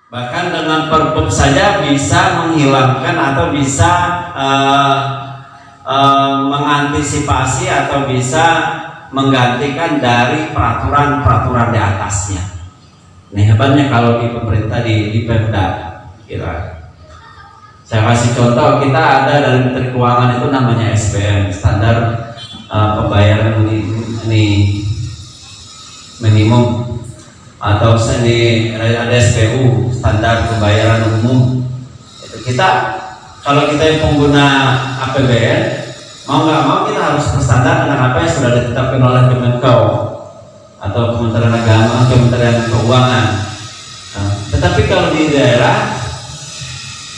Bahkan dengan perpup saja bisa menghilangkan atau bisa mengantisipasi atau bisa menggantikan dari peraturan-peraturan di atasnya. Ini hebatnya kalau di pemerintah, di Pemda. Saya kasih contoh, kita ada dari Menteri Keuangan itu namanya SPM, standar pembayaran minimum, atau ada SPU, standar pembayaran umum. Itu kita, kalau kita yang pengguna APBN, mau nggak mau kita harus berstandar dengan apa yang sudah ditetapkan oleh Kemenko atau Kementerian Agama, Kementerian Keuangan. Nah, tetapi kalau di daerah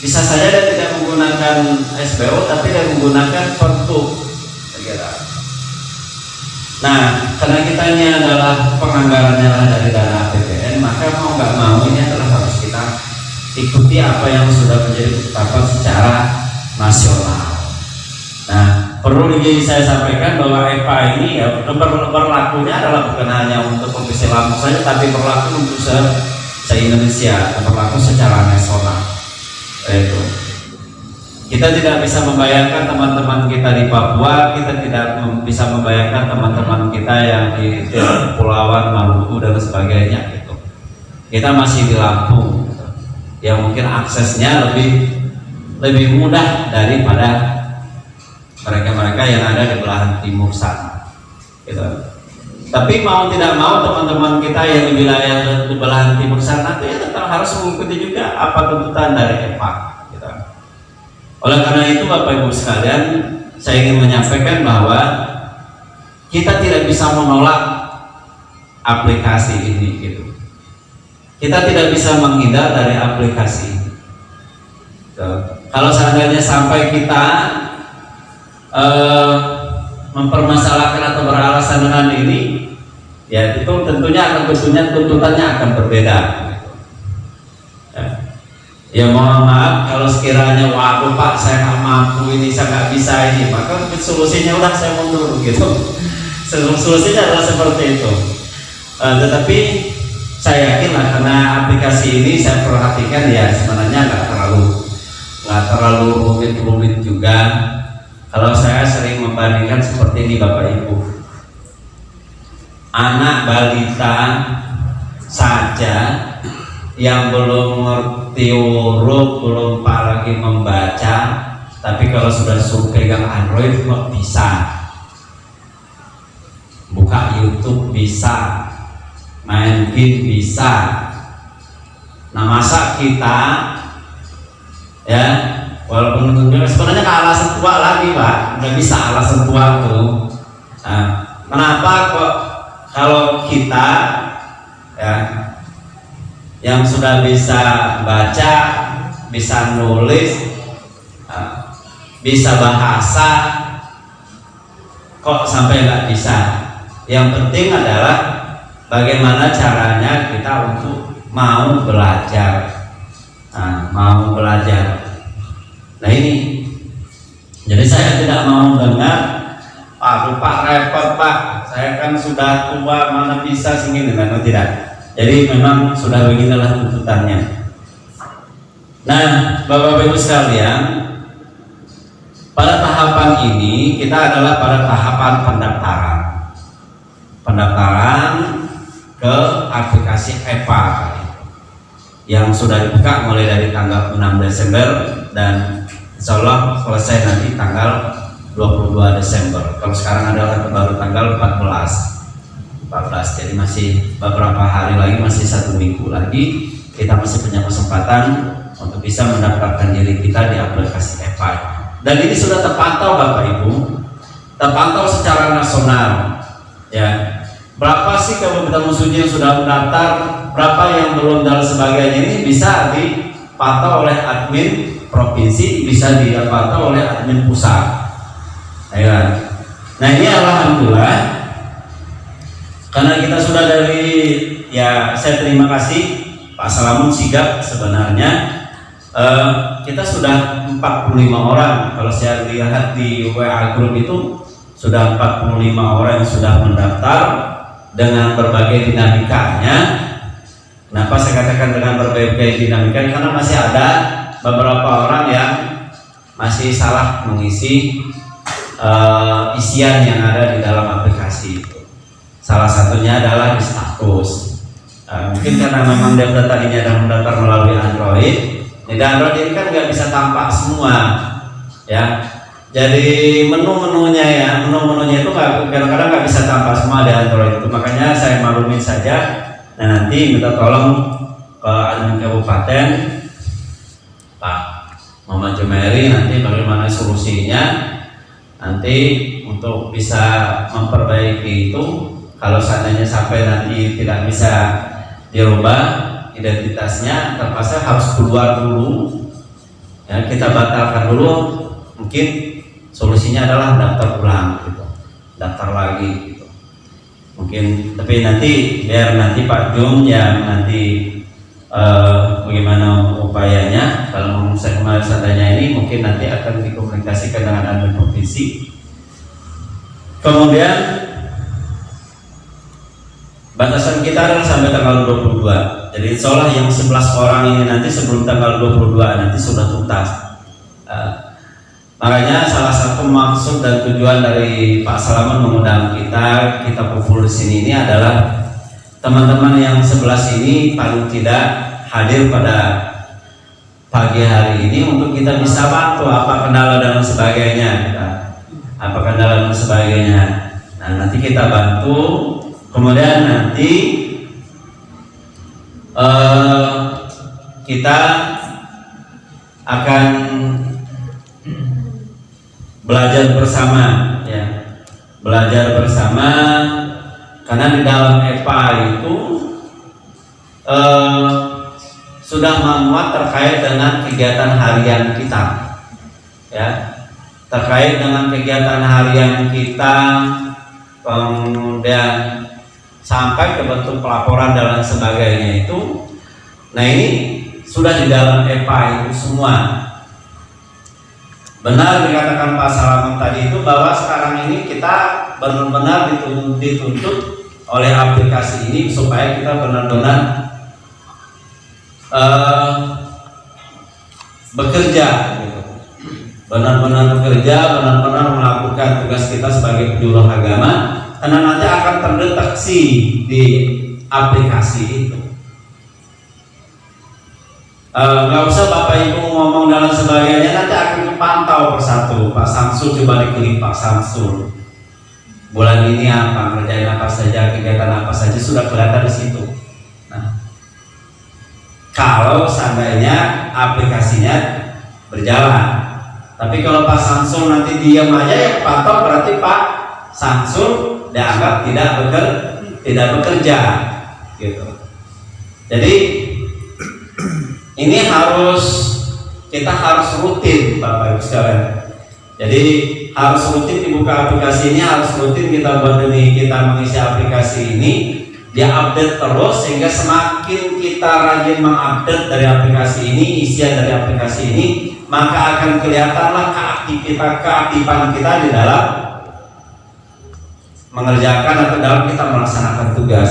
bisa saja dia tidak menggunakan SPO, tapi dia menggunakan perpup. Nah, karena kita ini adalah penganggarannya dari dana APBN, maka mau nggak mau ini adalah harus kita ikuti apa yang sudah menjadi ketetapan secara nasional. Nah, perlu saya sampaikan bahwa EPA ini ya berlakunya adalah bukan hanya untuk Provinsi Lampung saja, tapi berlaku untuk se-Indonesia, berlaku secara nasional. Itu kita tidak bisa membayangkan teman-teman kita di Papua, kita tidak bisa membayangkan teman-teman kita yang di Kepulauan Maluku dan sebagainya gitu. Kita masih di Lampung gitu, yang mungkin aksesnya lebih mudah daripada mereka-mereka yang ada di belahan timur sana gitu. Tapi mau tidak mau teman-teman kita yang di wilayah di belahan timur sana itu ya tetap harus mengikuti juga apa tuntutan dari EPA gitu. Oleh karena itu Bapak Ibu sekalian, saya ingin menyampaikan bahwa kita tidak bisa menolak aplikasi ini gitu. Kita tidak bisa menghindar dari aplikasi ini gitu. Kalau seandainya sampai kita mempermasalahkan atau beralasan dengan ini, ya itu tentunya tuntutannya akan berbeda. Ya mohon maaf kalau sekiranya waduh Pak saya nggak mampu ini, saya nggak bisa ini, maka solusinya udah saya mundur gitu. Solusinya adalah seperti itu. Tetapi saya yakin lah, karena aplikasi ini saya perhatikan ya sebenarnya nggak terlalu rumit juga. Kalau saya sering membandingkan seperti ini Bapak Ibu, anak balita saja yang belum ngerti huruf, belum apalagi membaca, tapi kalau sudah suruh pegang Android kok bisa, buka YouTube bisa, main game bisa. Nah masa kita ya, walaupun sebenarnya ke alasan tua lagi Pak, nggak bisa alasan tua tuh. Nah, kenapa kok kalau kita ya yang sudah bisa baca, bisa nulis, bisa bahasa, kok sampai nggak bisa? Yang penting adalah bagaimana caranya kita untuk mau belajar, mau belajar. Nah ini, jadi saya tidak mau dengar, Pak repot Pak, saya kan sudah tua, mana bisa singin dengan tidak. Jadi memang sudah beginilah tuntutannya. Nah Bapak Ibu sekalian, pada tahapan ini kita adalah pada tahapan pendaftaran ke aplikasi EPA yang sudah dibuka mulai dari tanggal 6 Desember dan insya Allah selesai nanti tanggal 22 Desember. Kalau sekarang adalah baru tanggal 14, jadi masih beberapa hari lagi, masih 1 minggu lagi kita masih punya kesempatan untuk bisa mendaftarkan diri kita di aplikasi EPA. Dan ini sudah terpantau Bapak Ibu, terpantau secara nasional ya. Berapa sih kabupaten musuhnya yang sudah mendaftar, berapa yang belum dan sebagainya, ini bisa dipantau oleh admin provinsi, bisa dipantau oleh admin pusat ya. Nah ini alhamdulillah, karena kita sudah dari, ya saya terima kasih Pak Salamun sigap sebenarnya, kita sudah 45 orang. Kalau saya lihat di WA Group itu sudah 45 orang yang sudah mendaftar dengan berbagai dinamikanya. Kenapa saya katakan dengan berbagai dinamika? Karena masih ada beberapa orang yang masih salah mengisi isian yang ada di dalam aplikasi itu. Salah satunya adalah di status. Mungkin karena memang dia tadinya ada mendaftar melalui Android. Di Android ini kan nggak bisa tampak semua, ya. Jadi menu-menunya itu kadang-kadang nggak bisa tampak semua di Android itu. Makanya saya maklumin saja. Nah, nanti minta tolong ke admin kabupaten, Pak Muhammad Jumeri, nanti bagaimana solusinya. Nanti untuk bisa memperbaiki itu, kalau seandainya sampai nanti tidak bisa dirubah identitasnya, terpaksa harus keluar dulu, ya, kita batalkan dulu. Mungkin solusinya adalah daftar ulang gitu, daftar lagi gitu. Mungkin, tapi nanti biar nanti Pak Jum yang nanti bagaimana upayanya. Kalau seandainya ini mungkin nanti akan dikomunikasikan dengan admin provinsi. Kemudian batasan kita adalah sampai tanggal 22. Jadi insya Allah yang 11 orang ini nanti sebelum tanggal 22 nanti sudah tuntas. Makanya salah satu maksud dan tujuan dari Pak Salaman mengundang kita kumpul di sini ini adalah teman-teman yang 11 ini paling tidak hadir pada pagi hari ini untuk kita bisa bantu apa kendala dan sebagainya, apa kendala dan sebagainya. Nah, nanti kita bantu, kemudian nanti kita akan belajar bersama, ya, belajar bersama. Karena di dalam EPA itu sudah memuat terkait dengan kegiatan harian kita, ya, terkait dengan kegiatan harian kita, kemudian sampai ke bentuk pelaporan dan lain sebagainya itu. Nah, ini sudah di dalam EPA itu semua. Benar dikatakan Pak Salaman tadi itu bahwa sekarang ini kita benar-benar dituntut oleh aplikasi ini supaya kita benar-benar bekerja, gitu. Benar-benar bekerja, benar-benar melakukan tugas kita sebagai penjuru agama, karena nanti akan terdeteksi di aplikasi itu. Nggak usah Bapak Ibu ngomong dan sebagainya, nanti akan dipantau persatu. Pak Samsul, coba diklik Pak Samsul. Bulan ini apa, ngerjain apa saja, kegiatan apa saja sudah kelihatan di situ. Nah, kalau seandainya aplikasinya berjalan, tapi kalau Pak Samsul nanti diam aja, yang pantau berarti Pak Samsul dianggap tidak bekerja, gitu. Jadi ini kita harus rutin, Bapak Ibu sekalian. Jadi harus rutin dibuka aplikasi ini, harus rutin kita mengisi aplikasi ini, dia update terus, sehingga semakin kita rajin mengupdate dari aplikasi ini, isian dari aplikasi ini, maka akan kelihatanlah keaktifan kita di dalam mengerjakan atau dalam kita melaksanakan tugas.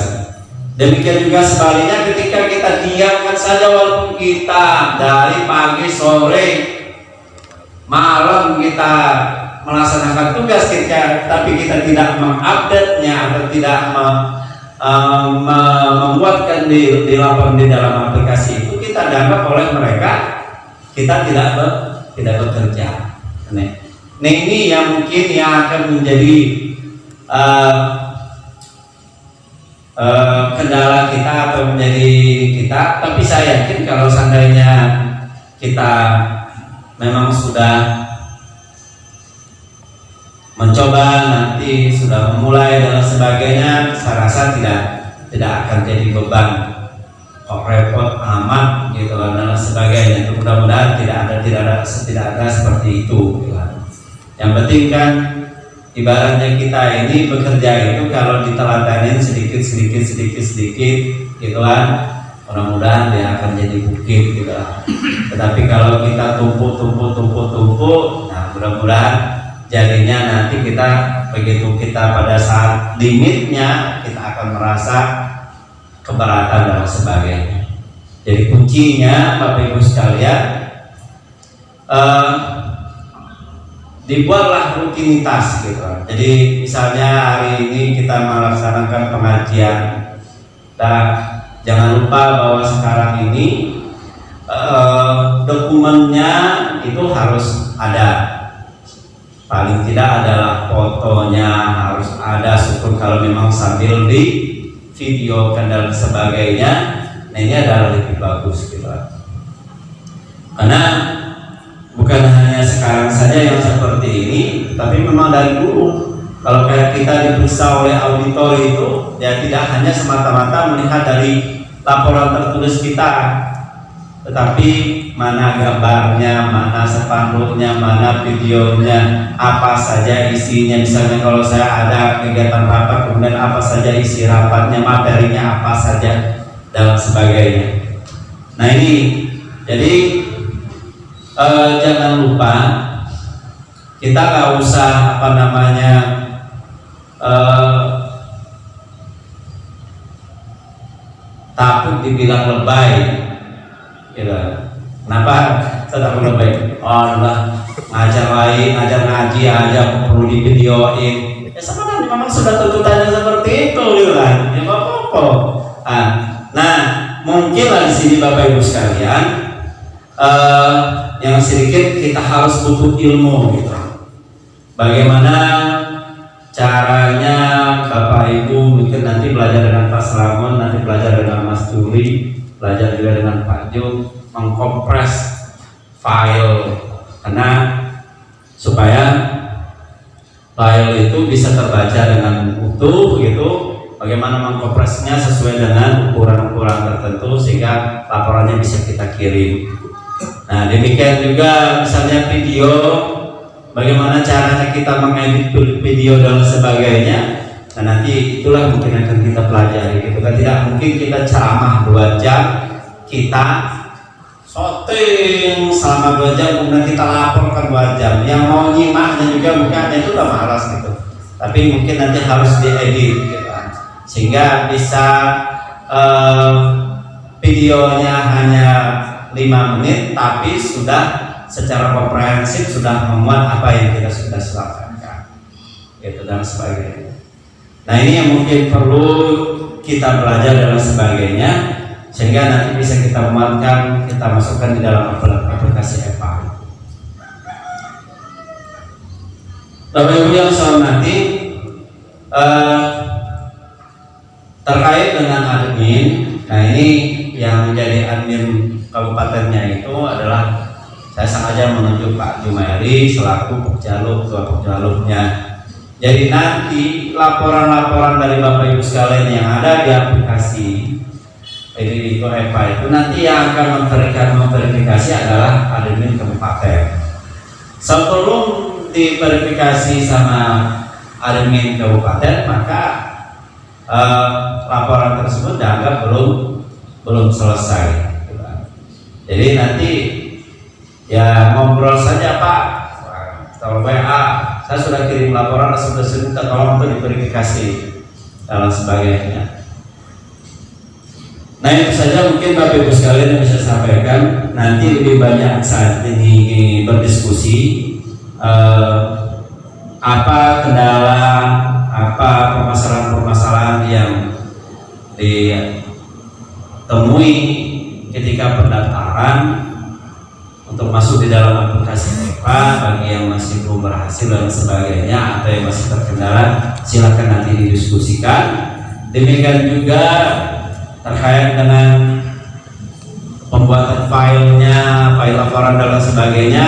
Demikian juga sebaliknya, ketika kita diamkan saja, walaupun kita dari pagi, sore, malam kita melaksanakan tugas kita, tapi kita tidak mengupdate-nya atau tidak membuatkan di laporan di dalam aplikasi itu, kita dianggap oleh mereka kita tidak bekerja. Nah, ini yang mungkin yang akan menjadi kendala kita atau menjadi kita. Tapi saya yakin kalau seandainya kita memang sudah mencoba, nanti sudah memulai dan sebagainya, saya rasa tidak akan jadi beban, kok repot amat gitu dan sebagainya. Mudah-mudahan tidak ada seperti itu, gitu. Yang penting kan ibaratnya kita ini bekerja itu kalau diteladanin sedikit gitu kan, mudah-mudahan dia akan jadi bukit gitu kan. Tetapi kalau kita tumpuk, nah mudah-mudahan jadinya nanti begitu kita pada saat limitnya, kita akan merasa keberatan dan sebagainya. Jadi kuncinya Bapak Ibu sekalian, dibuatlah rutinitas gitu. Jadi misalnya hari ini kita melaksanakan pengajian, dan jangan lupa bahwa sekarang ini dokumennya itu harus ada. Paling tidak adalah fotonya harus ada, syukur kalau memang sambil di video dan sebagainya. Nah ini adalah lebih bagus gitu. Karena bukan hanya sekarang saja yang seperti ini, tapi memang dari dulu. Kalau kayak kita diperiksa oleh auditor itu, ya tidak hanya semata-mata melihat dari laporan tertulis kita, tetapi mana gambarnya, mana spanduknya, mana videonya, apa saja isinya. Misalnya kalau saya ada kegiatan rapat, kemudian apa saja isi rapatnya, materinya apa saja, dan sebagainya. Nah ini, jadi jangan lupa kita nggak usah takut dibilang lebay. Gitu. Kenapa saya takut lebay? Oh Allah, ngajar lain, ngajar ngaji aja perlu di videoin. Ya sama kan, memang sudah tuntutannya seperti itu, gitu kan? Ya apa-apa. Nah, mungkinlah di sini Bapak Ibu sekalian, yang sedikit kita harus butuh ilmu, gitu. Bagaimana caranya Bapak Ibu mungkin nanti belajar dengan Pak Selamun, nanti belajar dengan Mas Juli, belajar juga dengan Pak Jum, mengkompres file, karena supaya file itu bisa terbaca dengan utuh gitu. Bagaimana mengkompresnya sesuai dengan ukuran-ukuran tertentu sehingga laporannya bisa kita kirim. Nah demikian juga misalnya video, bagaimana caranya kita mengedit video dan sebagainya. Nah nanti itulah mungkin akan kita pelajari gitu kan. Tidak mungkin kita ceramah 2 jam, kita syuting selama 2 jam, kemudian kita laporkan 2 jam. Yang mau nyimaknya juga mungkin itu udah malas gitu. Tapi mungkin nanti harus diedit gitu kan, sehingga bisa videonya hanya 5 menit, tapi sudah secara komprehensif sudah memuat apa yang kita sudah lakukan, gitu dan sebagainya. Nah ini yang mungkin perlu kita belajar dan sebagainya, sehingga nanti bisa kita muatkan, kita masukkan di dalam aplikasi EPA. Bapak Ibu yang saya hormati, terkait dengan admin, nah ini yang menjadi admin kabupatennya itu adalah saya sengaja menunjuk Pak Jumairi selaku Pokjaluk, ketua Pokjaluknya. Jadi nanti laporan-laporan dari Bapak Ibu sekalian yang ada di aplikasi itu EPA itu nanti yang akan memverifikasi adalah admin kabupaten. Sebelum diverifikasi sama admin kabupaten, maka laporan tersebut dianggap belum selesai. Jadi nanti ya ngobrol saja Pak, kalau WA saya sudah kirim laporan, sudah minta tolong untuk diverifikasi dan sebagainya. Nah itu saja mungkin Bapak Ibu sekalian yang bisa sampaikan. Nanti lebih banyak saat ini berdiskusi apa kendala, apa permasalahan-permasalahan yang ditemui ketika pendaftaran untuk masuk di dalam aplikasi EPA. Bagi yang masih belum berhasil dan sebagainya, atau yang masih terkendala, silakan nanti didiskusikan. Demikian juga terkait dengan pembuatan filenya, file laporan dan sebagainya,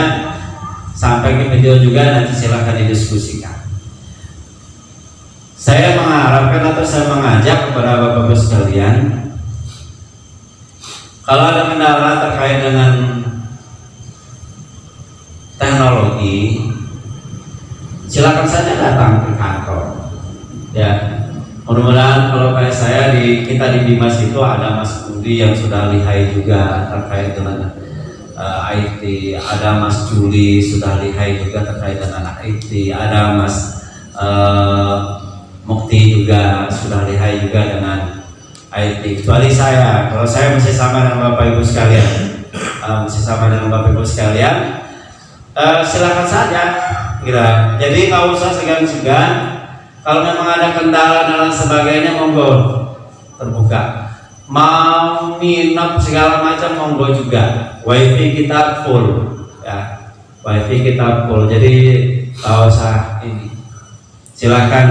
sampai ke video juga nanti silakan didiskusikan. Saya mengharapkan atau saya mengajak kepada Bapak-Bapak sekalian, kalau ada kendala terkait dengan teknologi, silakan saja datang ke kantor. Ya, mudah-mudahan kalau kayak saya kita di Bimas itu ada Mas Budi yang sudah lihai juga terkait dengan IT, ada Mas Juli sudah lihai juga terkait dengan IT, ada Mas Mukti juga sudah lihai juga dengan IT, kecuali saya. Kalau saya masih sama dengan Bapak Ibu sekalian, silakan saja, gitu. Jadi nggak usah segan-segan. Kalau memang ada kendala dan lain sebagainya, monggo terbuka. Mau minum segala macam, monggo juga. WiFi kita full, ya. WiFi kita full. Jadi nggak usah ini. Silakan.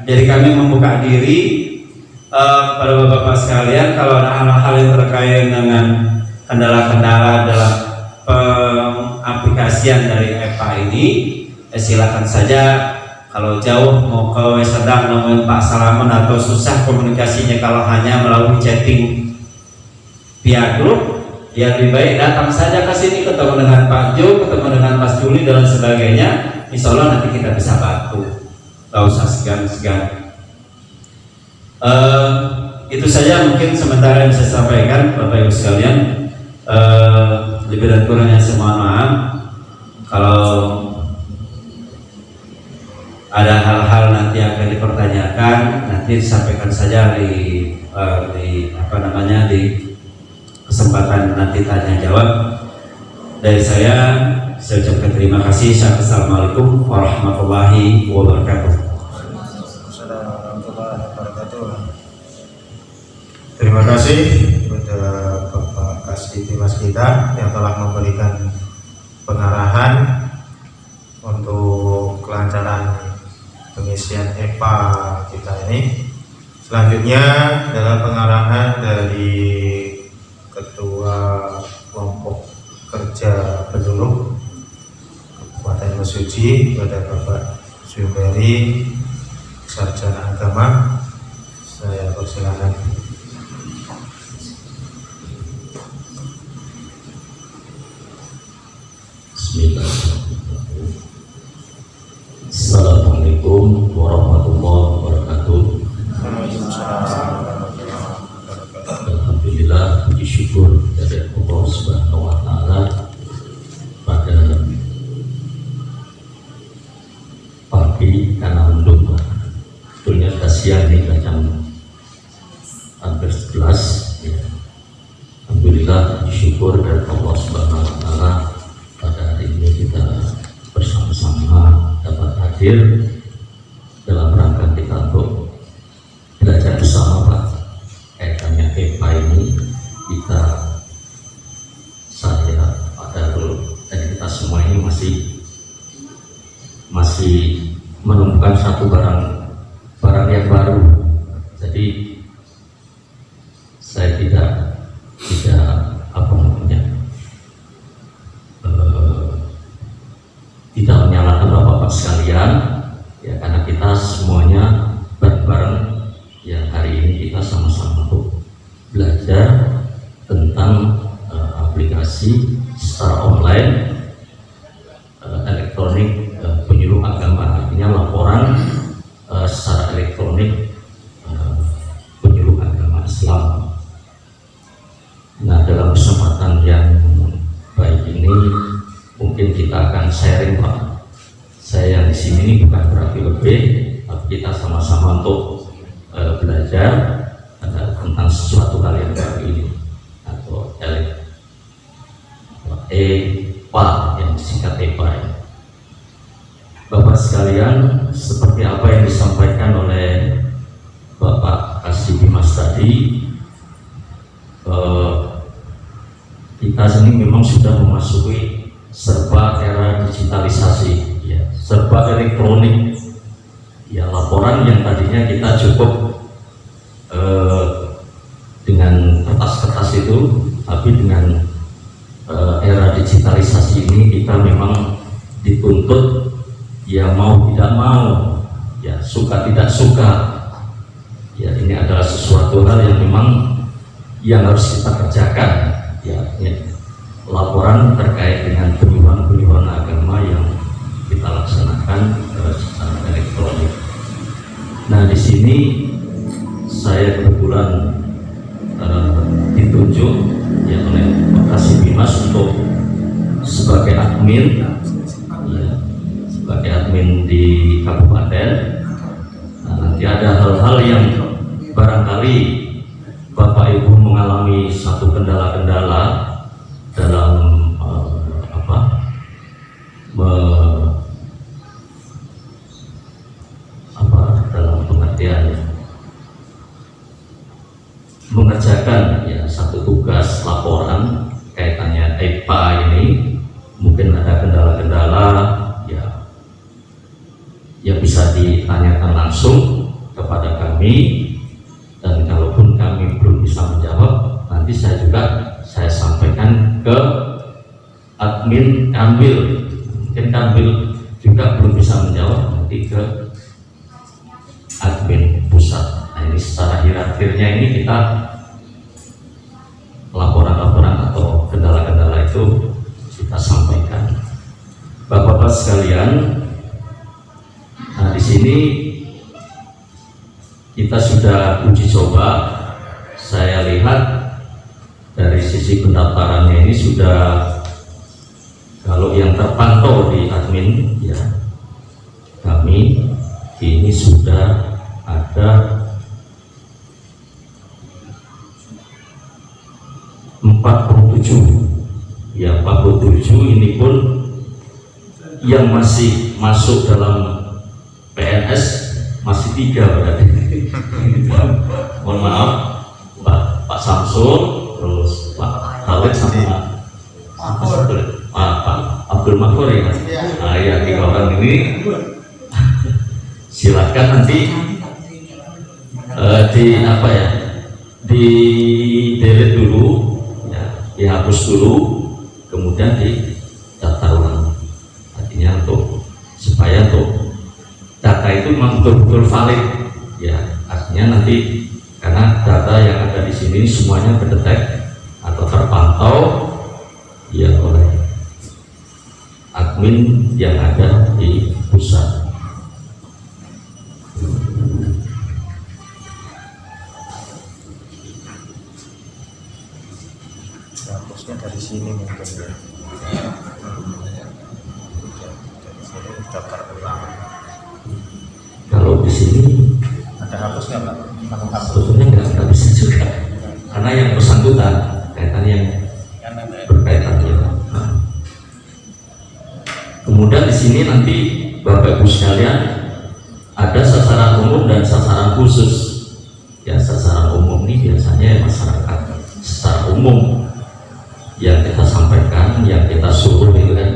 Jadi kami membuka diri kepada bapak-bapak sekalian. Kalau ada hal-hal yang terkait dengan kendala-kendala dalam pengaplikasian dari EPA ini, silakan saja. Kalau jauh mau ke sedang nemuin Pak Salaman atau susah komunikasinya kalau hanya melalui chatting via grup, ya lebih baik datang saja ke sini, ketemu dengan Pak Jo, ketemu dengan Mas Juli dan sebagainya. Insya Allah nanti kita bisa bantu, gak usah segan-segan. Itu saja mungkin sementara yang saya sampaikan Bapak Ibu sekalian. Lebih dan kurangnya saya mohon maaf. Kalau ada hal-hal nanti akan dipertanyakan, nanti disampaikan saja di kesempatan nanti tanya jawab. Dari saya ucapkan terima kasih. Assalamualaikum warahmatullahi wabarakatuh. Terima kasih kepada Bapak Kasih Mas kita yang telah memberikan pengarahan untuk kelancaran pengisian EPA kita ini. Selanjutnya adalah pengarahan dari Ketua Kelompok Kerja Penduduk Kabupaten Mesuji kepada Bapak Zuberi, Sarjana Agama. Saya persilakan. Bismillahirrahmanirrahim. Assalamualaikum warahmatullahi wabarakatuh. Alhamdulillah, puji syukur dari Allah Subhanahu wa Ta'ala pada pagi karena mendung. Sebetulnya kasihan nih jam hampir 11 ya. Alhamdulillah, puji syukur dari Allah Subhanahu wa Ta'ala pada hari ini kita bersama-sama dapat hadir dalam rangka kita untuk belajar bersama Pak. Kaitannya EPA ini saya Pak Darul dan kita semua ini masih menemukan satu barang yang baru. Jadi saya tidak tidak menyalahkan bapak-bapak sekalian ya, karena kita semuanya bareng-bareng ya hari ini kita sama-sama untuk belajar tentang aplikasi secara online elektronik penyuluh agama, artinya laporan secara elektronik penyuluh agama Islam. Nah, dalam kesempatan yang baik ini mungkin kita akan sharing Pak. Saya di sini ini bukan berarti lebih, tapi kita sama-sama untuk belajar tentang sesuatu hal yang baru ini atau EPA yang disingkat EPA. Bapak sekalian, seperti apa yang disampaikan oleh Bapak Kasih Dimas tadi, kita sini memang sudah memasuki serba era digitalisasi, ya, serba elektronik. Ya, laporan yang tadinya kita cukup dengan kertas-kertas itu, tapi dengan era digitalisasi ini kita memang dituntut, ya mau tidak mau, ya suka tidak suka, ya ini adalah sesuatu hal yang memang yang harus kita kerjakan, ya. Laporan terkait dengan penyuluhan agama yang kita laksanakan secara elektronik. Nah, di sini saya kebetulan ditunjuk ya oleh Pak Kasih Dimas untuk sebagai admin, ya, sebagai admin di kabupaten. Nah, nanti ada hal-hal yang barangkali Bapak Ibu mengalami satu kendala-kendala dalam dalam pengertian mengerjakan ya satu tugas laporan kaitannya EIPA ini, mungkin ada kendala-kendala ya bisa ditanyakan langsung kepada kami, dan kalaupun kami belum bisa menjawab, nanti saya sampaikan ke admin Kanwil. Mungkin Kanwil juga belum bisa menjawab, nanti ke admin pusat. Nah, ini secara hierarkinya ini kita laporan-laporan atau kendala-kendala itu kita sampaikan. Bapak-bapak sekalian, nah di sini kita sudah uji coba. Saya lihat dari sisi pendaftarannya ini sudah, kalau yang terpantau di admin ya kami ini sudah ada 47 ya, 47 ini pun yang masih masuk dalam PNS masih 3 berarti. Mohon maaf Pak Samsul, terus Pak Khalid sama Pak Abdul Makmur ya. Nah ya, 3 orang ini silakan nanti di delete dulu ya, dihapus dulu, kemudian didaftar ulang. Artinya supaya data itu memang betul-betul valid ya. Artinya nanti karena data yang ada di sini semuanya terdetek atau terpantau ya oleh admin yang ada di pusat. Hapusnya dari sini mungkin ya. Dari sini daftar ulang. Kalau di sini Ada hapusnya Pak? sebetulnya nggak bisa juga, karena yang bersangkutan kaitan yang berkaitan ya. Nah, kemudian di sini nanti Bapak Ibu sekalian ada sasaran umum dan sasaran khusus. Ya, sasaran umum ini biasanya masyarakat secara umum yang kita sampaikan, yang kita suruh itu kan,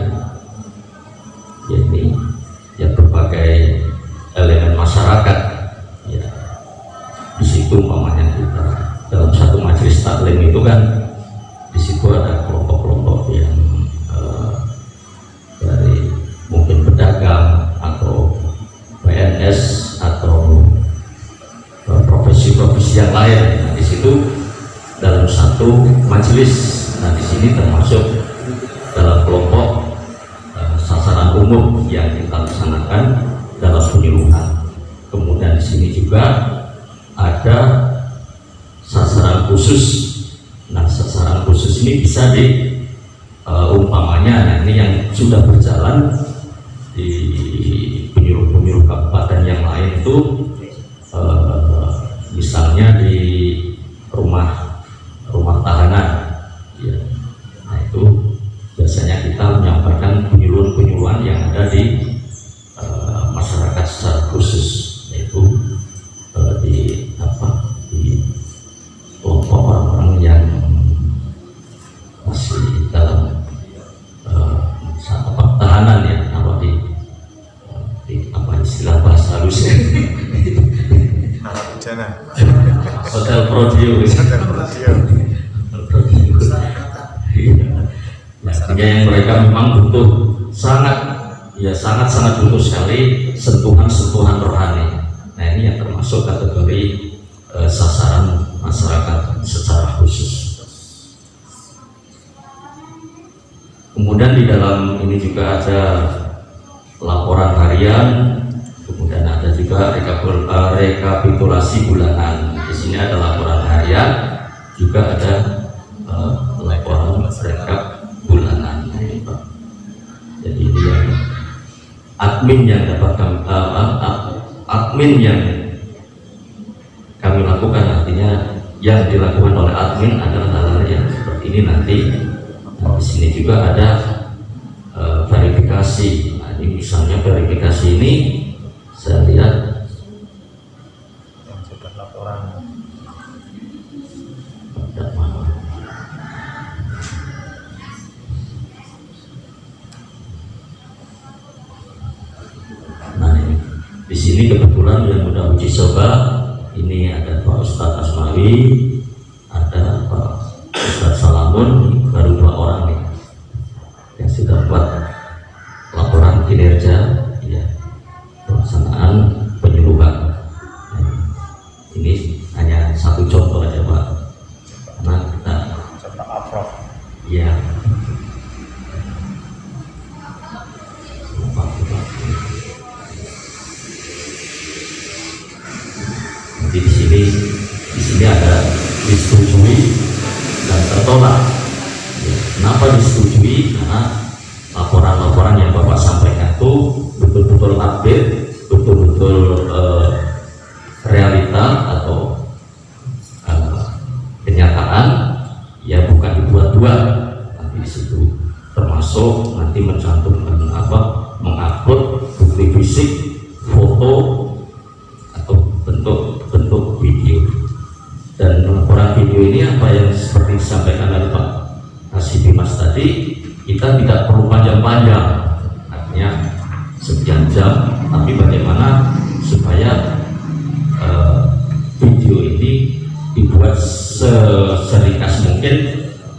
ya ini ya berbagai elemen masyarakat ya. Di situ umpamanya kita dalam satu majelis taklim itu kan, di situ ada kelompok-kelompok yang dari mungkin pedagang atau PNS atau profesi-profesi yang lain. Nah, di situ dalam satu majelis. Nah, di sini termasuk dalam kelompok sasaran umum yang kita laksanakan dalam penyuluhan. Kemudian di sini juga ada sasaran khusus. Nah, sasaran khusus ini bisa umpamanya, nah ini yang sudah berjalan di penyuluh-penyuluh kabupaten yang lain itu, misalnya di rumah tahanan ya. Nah, itu biasanya kita menyampaikan penyuluhan-penyuluhan yang ada di masyarakat secara khusus, yaitu di kelompok orang-orang yang masih dalam tahanan ya, kalau di istilah bahasa halusnya narapidana, hotel prodio. Artinya yang mereka memang butuh sangat butuh sekali sentuhan rohani. Nah, ini yang termasuk kategori sasaran masyarakat secara khusus. Kemudian di dalam ini juga ada laporan harian, kemudian ada juga rekapitulasi bulanan. Di sini ada laporan harian, juga ada laporan rekap bulanan. Jadi ini yang admin yang kami lakukan, artinya yang yang dilakukan oleh admin adalah hal-hal yang seperti ini nanti. Nah, di sini juga ada verifikasi. Nah, ini misalnya verifikasi ini saya lihat yang sudah laporan. ada mana. Nah, ini di sini kebetulan yang sudah uji coba ini ada Pak Ustadz Asmawi, ada Pak Ustadz Salamun, baru 2 orang nih yang sudah buat laporan kinerja ya pelaksanaan penyuluhan. Nah, ini hanya satu contoh aja Pak, karena kita Serta approve. ya nanti di sini ada disetujui dan tertolak. Ya, kenapa disetujui? Karena laporan-laporan yang Bapak sampaikan itu betul-betul update, betul-betul realita atau kenyataan, ya bukan dibuat-buat. Nanti di situ termasuk nanti mencantumkan mengupload bukti fisik, foto atau bentuk video. Dan laporan video ini apa yang seperti disampaikan oleh Pak Kasih Dimas tadi, kita tidak perlu panjang-panjang, artinya sekian jam, tapi bagaimana supaya video ini dibuat seringkas mungkin,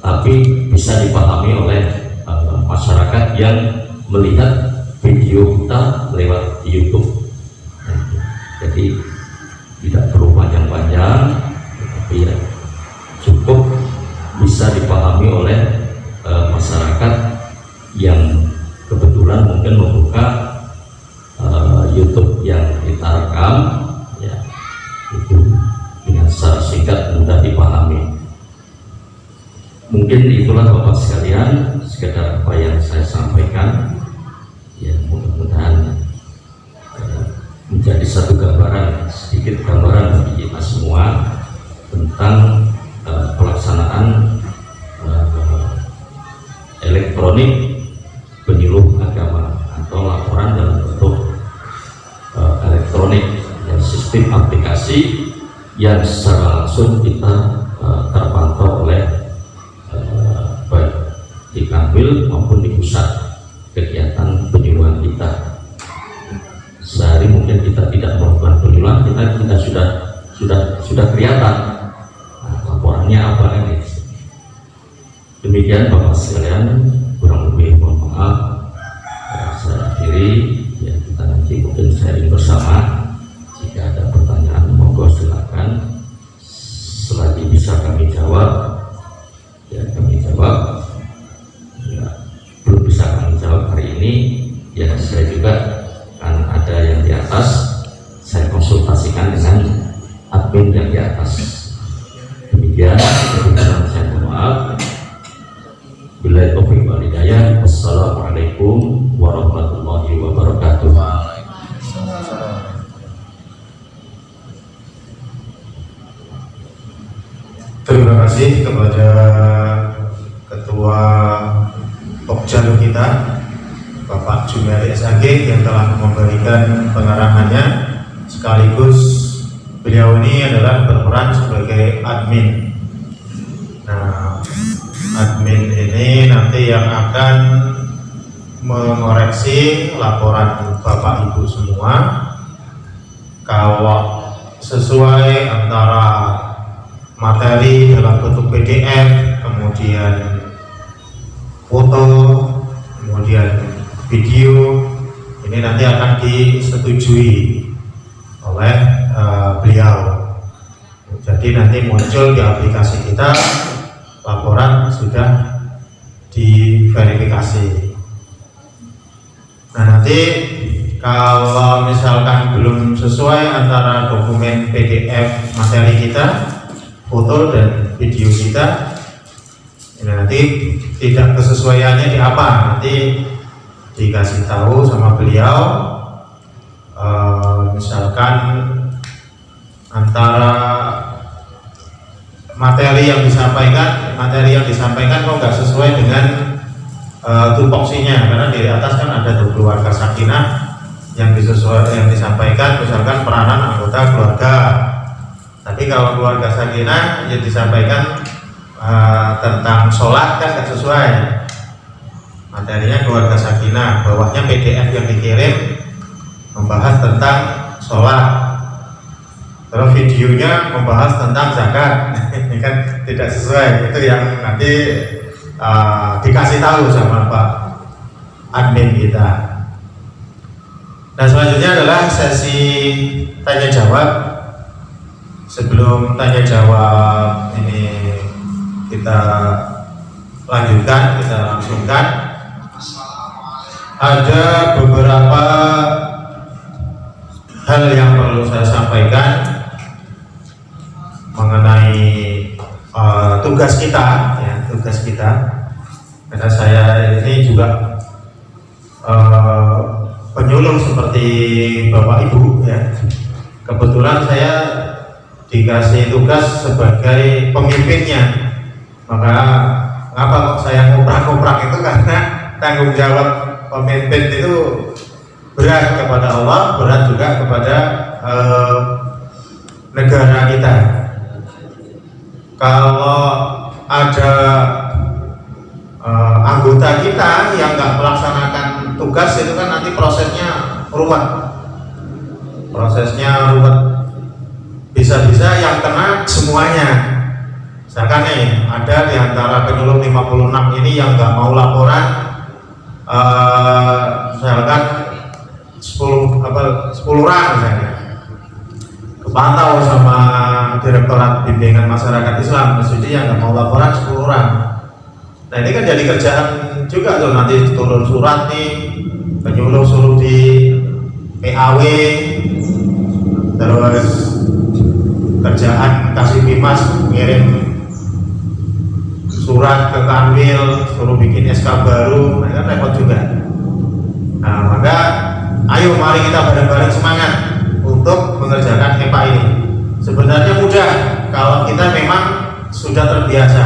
tapi bisa dipahami oleh masyarakat yang melihat video kita lewat YouTube. Jadi tidak perlu panjang-panjang, tetapi ya cukup bisa dipahami oleh masyarakat yang kebetulan mungkin membuka YouTube yang kita rekam, ya itu dengan secara singkat mudah dipahami. Mungkin itulah Bapak sekalian sekedar apa yang saya sampaikan, ya mudah-mudahan menjadi satu gambaran, sedikit gambaran bagi kita semua tentang pelaksanaan elektronik penyuluh agama atau laporan dalam bentuk elektronik dan sistem aplikasi yang secara langsung kita terpantau oleh baik di Kanwil maupun di pusat kegiatan penyuluhan kita. Sehari mungkin kita tidak melakukan penyuluhan, kita sudah kelihatan laporannya apa ini. Demikian Bapak sekalian, kurang lebih mohon maaf. Saya akhiri, ya kita nanti mungkin sharing bersama. Jika ada pertanyaan monggo silakan. Selagi bisa kami jawab, ya kami jawab. Ya, belum bisa kami jawab hari ini, ya saya juga kan ada yang di atas, saya konsultasikan dengan admin yang di atas. Demikian, saya mohon maaf. Billahi taufiq wal hidayah. Wassalamualaikum warahmatullahi wabarakatuh. Terima kasih kepada Ketua Pokjalu kita Bapak Jumeri SAG yang telah memberikan pengarahannya, sekaligus beliau ini adalah berperan sebagai admin. Nah, admin ini nanti yang akan mengoreksi laporan Bapak Ibu semua. Kalau sesuai antara materi dalam bentuk PDF, kemudian foto, kemudian video, ini nanti akan disetujui oleh beliau. Jadi nanti muncul di aplikasi kita laporan sudah diverifikasi. Nah, nanti kalau misalkan belum sesuai antara dokumen PDF materi kita, foto dan video kita, nanti tidak kesesuaiannya di apa, nanti dikasih tahu sama beliau. Misalkan antara materi yang disampaikan kok nggak sesuai dengan tupoksinya, karena di atas kan ada tuh keluarga sakinah yang disampaikan misalkan peranan anggota keluarga, tapi kalau keluarga sakinah yang disampaikan tentang sholat kan nggak sesuai, materinya keluarga sakinah, bawahnya PDF yang dikirim membahas tentang sholat, terus videonya membahas tentang zakat. Ini kan tidak sesuai, itu yang nanti dikasih tahu sama Pak admin kita. Nah, selanjutnya adalah sesi tanya jawab. Sebelum tanya jawab ini kita lanjutkan, kita langsungkan. Ada beberapa hal yang perlu saya sampaikan mengenai tugas kita, ya, tugas kita. Karena saya ini juga penyuluh seperti Bapak Ibu, ya. Kebetulan saya dikasih tugas sebagai pemimpinnya. Maka ngapa kok saya ngoprak-ngoprak itu, karena tanggung jawab pemimpin itu berat kepada Allah, berat juga kepada negara kita. Kalau ada anggota kita yang nggak melaksanakan tugas, itu kan nanti prosesnya ruwet. Bisa-bisa yang kena semuanya. Misalkan nih, ada di antara penyuluh 56 ini yang nggak mau laporan, misalkan 10 orang misalnya, kepantau sama Direktorat Bimbingan Masyarakat Islam, maksudnya yang nggak mau laporan 10 orang. Nah, ini kan jadi kerjaan juga tuh, nanti turun surat nih, penyuluh suruh di PAW, terus kerjaan kasih Bimas ngirim surat ke Kanwil, suruh bikin SK baru, nah kan repot juga. Nah, maka ayo mari kita bareng-bareng semangat untuk mengerjakan EPA ini. Sebenarnya mudah kalau kita memang sudah terbiasa,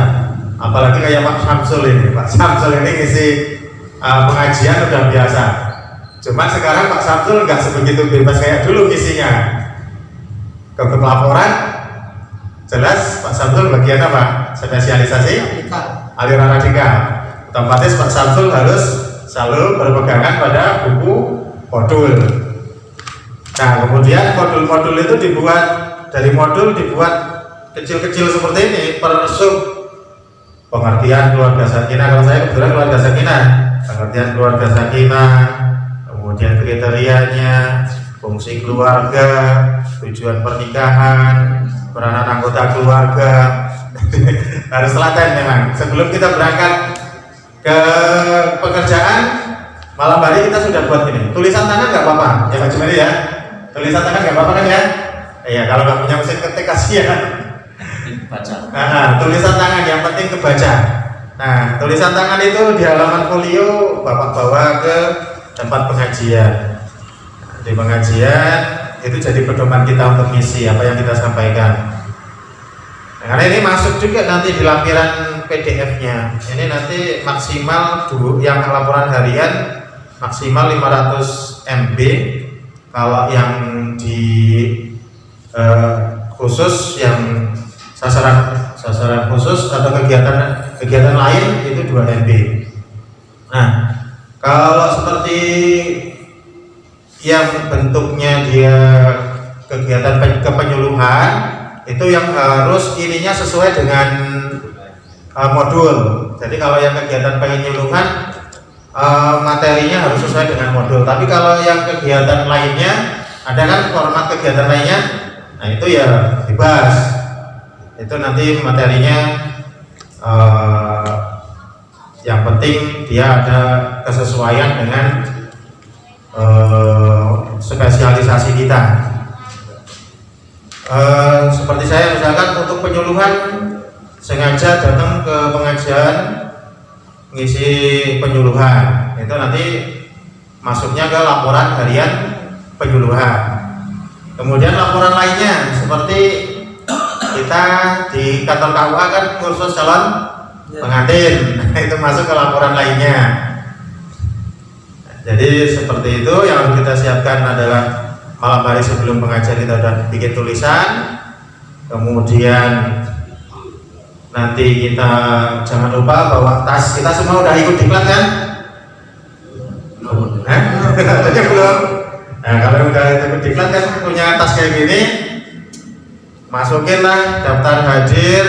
apalagi kayak Pak Samsul ini. Pak Samsul ini ngisi pengajian udah biasa. Cuma sekarang Pak Samsul nggak sebegitu bebas kayak dulu ngisinya. Untuk laporan jelas Pak Samsul bagian apa? Spesialisasi aliran radikal. Otomatis Pak Samsul harus selalu berpegangan pada buku modul. Nah, kemudian modul-modul itu dibuat kecil-kecil seperti ini per sub. Pengertian keluarga sakinah, kalau saya kebetulan keluarga sakinah, pengertian keluarga sakinah, kemudian kriterianya, fungsi keluarga, tujuan pernikahan, peranan anggota keluarga. Harus telaten memang. Sebelum kita berangkat ke pekerjaan, malam hari kita sudah buat ini. Tulisan tangan nggak apa-apa, ya Pak Jumeri ya. Tulisan tangan nggak apa-apa kan ya? Iya, kalau nggak punya mesin ketik kasihan. Baca. Nah, tulisan tangan yang penting kebaca. Nah, tulisan tangan itu di halaman folio Bapak bawa ke tempat pengajian. Di pengajian itu jadi pedoman kita untuk ngisi apa yang kita sampaikan. Nah, karena ini masuk juga nanti di lampiran PDF-nya. Ini nanti maksimal yang laporan harian maksimal 500 MB. Kalau yang di khusus yang sasaran khusus atau kegiatan lain itu 2 MB. Nah, kalau seperti yang bentuknya dia kegiatan kepenyuluhan, itu yang harus ininya sesuai dengan modul. Jadi kalau yang kegiatan penyuluhan materinya harus sesuai dengan modul. Tapi kalau yang kegiatan lainnya, ada kan format kegiatan lainnya, nah itu ya bebas. Itu nanti materinya yang penting dia ada kesesuaian dengan spesialisasi kita. Seperti saya misalkan untuk penyuluhan sengaja datang ke pengajian ngisi penyuluhan, itu nanti masuknya ke laporan harian penyuluhan. Kemudian laporan lainnya seperti kita di kantor KUA kan kursus calon pengantin, itu masuk ke laporan lainnya. Jadi seperti itu yang harus kita siapkan adalah malam hari sebelum pengajian kita udah bikin tulisan, kemudian nanti kita jangan lupa bawa tas. Kita semua udah ikut diklat kan? Tadi belum. Nah, kalau udah ikut diklat kan punya tas kayak gini, masukinlah daftar hadir,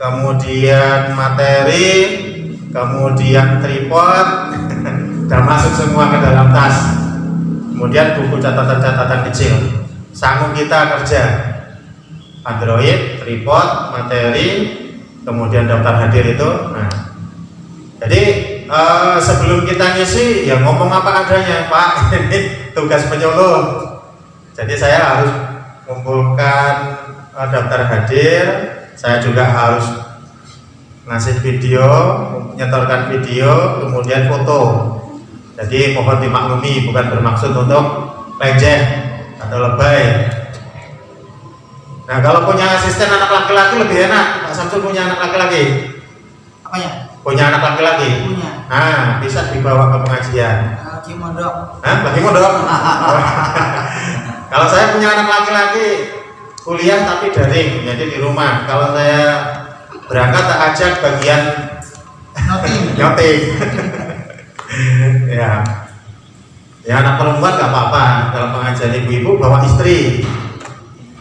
kemudian materi, kemudian tripod, dan masuk semua ke dalam tas. Kemudian buku catatan-catatan kecil. Sanggup kita kerja. Android, tripod, materi, kemudian daftar hadir itu. Nah, jadi sebelum kita ngisi ya ngomong apa adanya, Pak. Ini tugas penyuluh. Jadi saya harus mengumpulkan daftar hadir. Saya juga harus ngasih video, menyetorkan video, kemudian foto. Jadi mohon dimaklumi, bukan bermaksud untuk leceh atau lebay. Nah, kalau punya asisten anak laki-laki lebih enak. Pak Samsul punya anak laki-laki. Apanya? Punya anak laki-laki. Punya. Nah, bisa dibawa ke pengajian. Lagi mondok. Hah? Lagi mondok? Kalau saya punya anak laki-laki kuliah tapi daring, jadi di rumah. Kalau saya berangkat tak ajak bagian nyoting. Ya, anak perempuan nggak apa-apa. Dalam pengajian ibu-ibu bawa istri.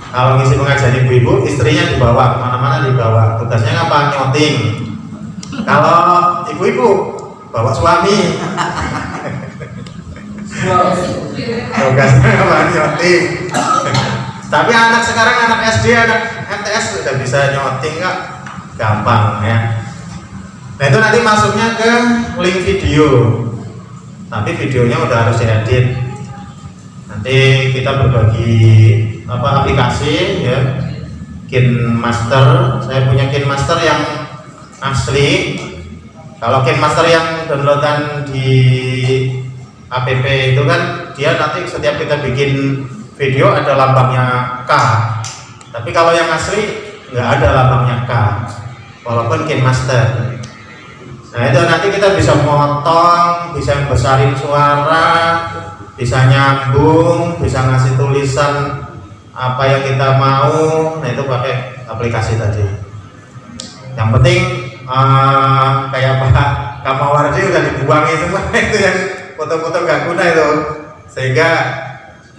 Kalau ngisi pengajian ibu-ibu, istrinya dibawa kemana-mana, dibawa. Tugasnya ngapa? Nyoting. Kalau ibu-ibu bawa suami. Tugasnya ngapa? Nyoting. Tapi anak sekarang, anak SD, anak MTS sudah bisa nyoting, nggak? Gampang ya. Nah, itu nanti masuknya ke link video. Tapi videonya udah harus diedit. Nanti kita berbagi aplikasi ya. KineMaster. Saya punya KineMaster yang asli. Kalau KineMaster yang downloadan di app itu kan dia nanti setiap kita bikin video ada lambangnya K. Tapi kalau yang asli nggak ada lambangnya K. Walaupun KineMaster. Nah, itu nanti kita bisa motong, bisa besarin suara, bisa nyambung, bisa ngasih tulisan apa yang kita mau. Nah, itu pakai aplikasi tadi. Yang penting kayak Pak Kamawardi udah dibuangi semua itu yang foto-foto nggak guna itu, sehingga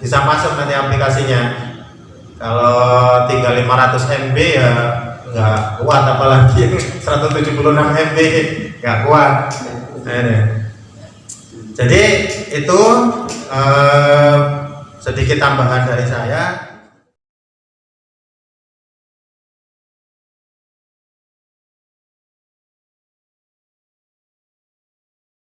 bisa masuk nanti aplikasinya. Kalau tinggal 500 MB ya nggak kuat, apalagi 176 MB nggak kuat. Nah, jadi itu sedikit tambahan dari saya.